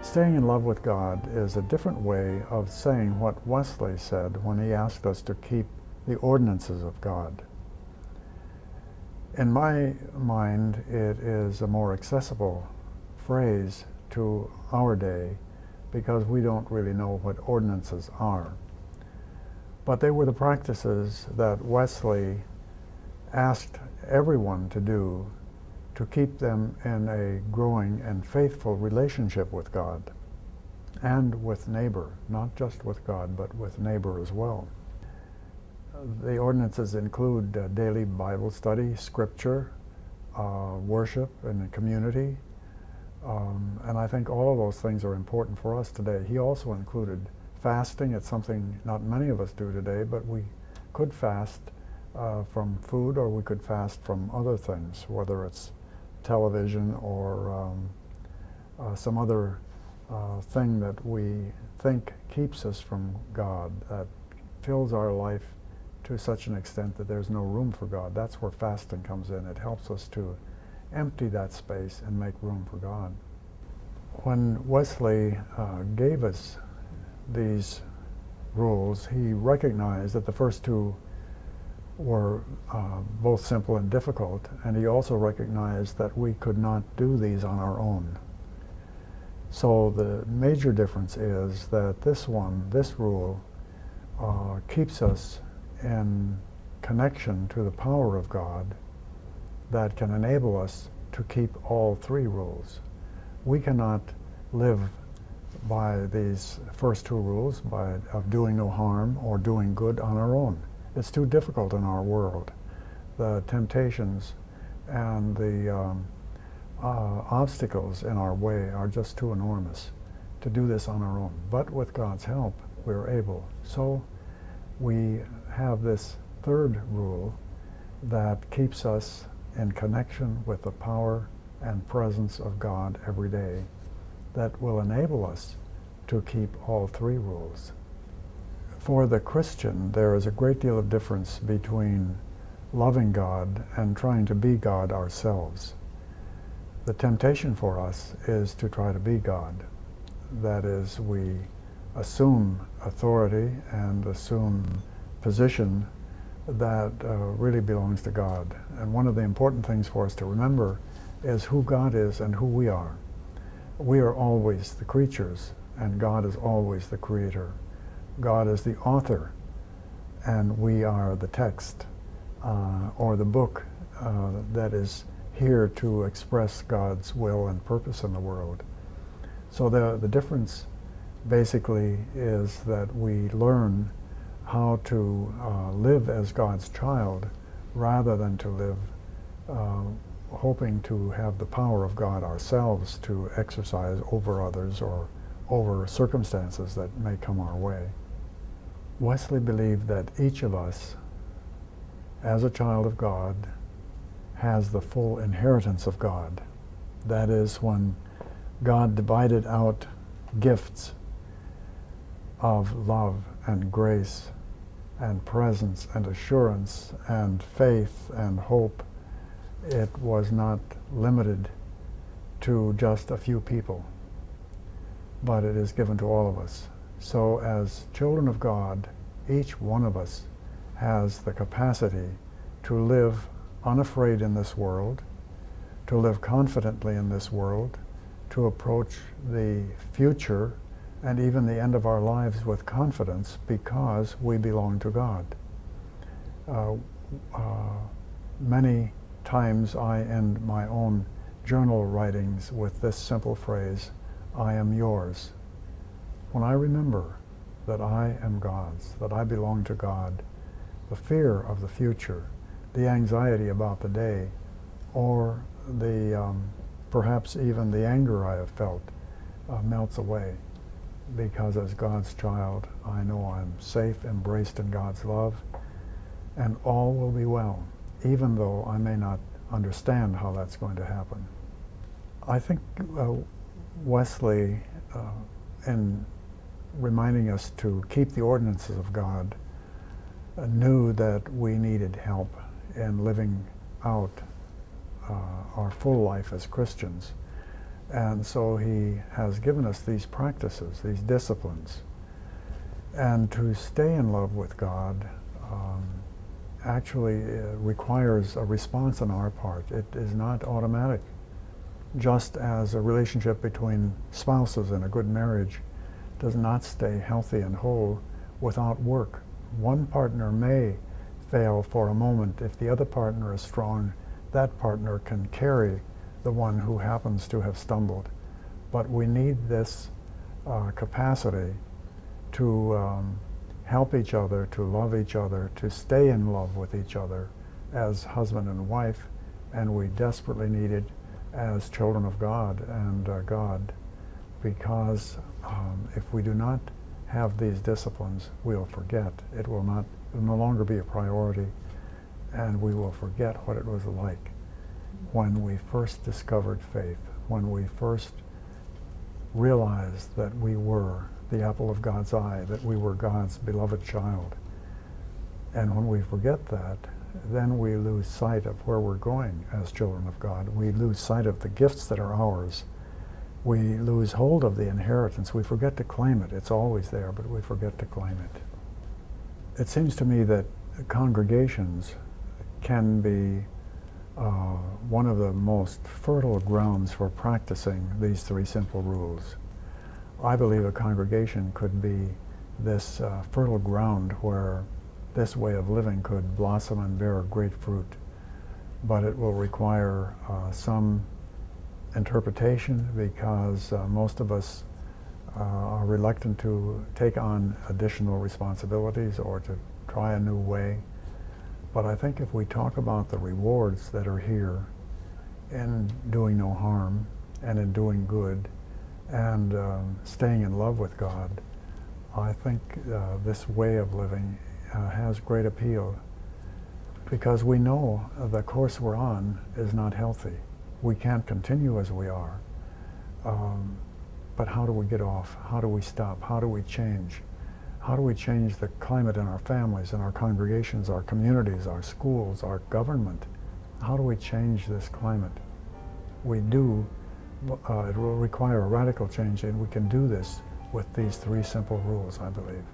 Staying in love with God is a different way of saying what Wesley said when he asked us to keep the ordinances of God. In my mind, it is a more accessible phrase to our day because we don't really know what ordinances are. But they were the practices that Wesley asked everyone to do to keep them in a growing and faithful relationship with God and with neighbor, not just with God, but with neighbor as well. The ordinances include daily Bible study, scripture, worship in the community, and I think all of those things are important for us today. He also included fasting. It's something not many of us do today, but we could fast from food, or we could fast from other things, whether it's television or some other thing that we think keeps us from God, that fills our life to such an extent that there's no room for God. That's where fasting comes in. It helps us to empty that space and make room for God. When Wesley gave us these rules, he recognized that the first two were both simple and difficult, and he also recognized that we could not do these on our own. So the major difference is that this rule, keeps us in connection to the power of God that can enable us to keep all three rules. We cannot live by these first two rules, of doing no harm or doing good on our own. It's too difficult in our world. The temptations and the obstacles in our way are just too enormous to do this on our own. But with God's help, we're able. So we have this third rule that keeps us in connection with the power and presence of God every day, that will enable us to keep all three rules. For the Christian, there is a great deal of difference between loving God and trying to be God ourselves. The temptation for us is to try to be God. That is, we assume authority and assume position that really belongs to God. And one of the important things for us to remember is who God is and who we are. We are always the creatures, and God is always the creator. God is the author, and we are the text, or the book that is here to express God's will and purpose in the world. So the difference basically is that we learn how to live as God's child rather than to live hoping to have the power of God ourselves to exercise over others or over circumstances that may come our way. Wesley believed that each of us, as a child of God, has the full inheritance of God. That is, when God divided out gifts of love and grace and presence and assurance and faith and hope, it was not limited to just a few people, but it is given to all of us. So as children of God, each one of us has the capacity to live unafraid in this world, to live confidently in this world, to approach the future and even the end of our lives with confidence because we belong to God. Many times I end my own journal writings with this simple phrase, "I am yours." When I remember that I am God's, that I belong to God, the fear of the future, the anxiety about the day, or the perhaps even the anger I have felt melts away, because as God's child, I know I'm safe, embraced in God's love, and all will be well, even though I may not understand how that's going to happen. I think Wesley, in reminding us to keep the ordinances of God, knew that we needed help in living out our full life as Christians. And so he has given us these practices, these disciplines. And to stay in love with God actually requires a response on our part. It is not automatic. Just as a relationship between spouses in a good marriage does not stay healthy and whole without work. One partner may fail for a moment. If the other partner is strong, that partner can carry the one who happens to have stumbled. But we need this capacity to help each other, to love each other, to stay in love with each other as husband and wife, and we desperately need it as children of God and God, because if we do not have these disciplines, we'll forget. It will no longer be a priority, and we will forget what it was like when we first discovered faith, when we first realized that we were the apple of God's eye, that we were God's beloved child. And when we forget that, then we lose sight of where we're going as children of God. We lose sight of the gifts that are ours. We lose hold of the inheritance. We forget to claim it. It's always there, but we forget to claim it. It seems to me that congregations can be one of the most fertile grounds for practicing these three simple rules. I believe a congregation could be this fertile ground where this way of living could blossom and bear great fruit, but it will require some interpretation, because most of us are reluctant to take on additional responsibilities or to try a new way. But I think if we talk about the rewards that are here in doing no harm and in doing good and staying in love with God, I think this way of living has great appeal, because we know the course we're on is not healthy. We can't continue as we are. But how do we get off? How do we stop? How do we change? How do we change the climate in our families, in our congregations, our communities, our schools, our government? How do we change this climate? We do. It will require a radical change, and we can do this with these three simple rules, I believe.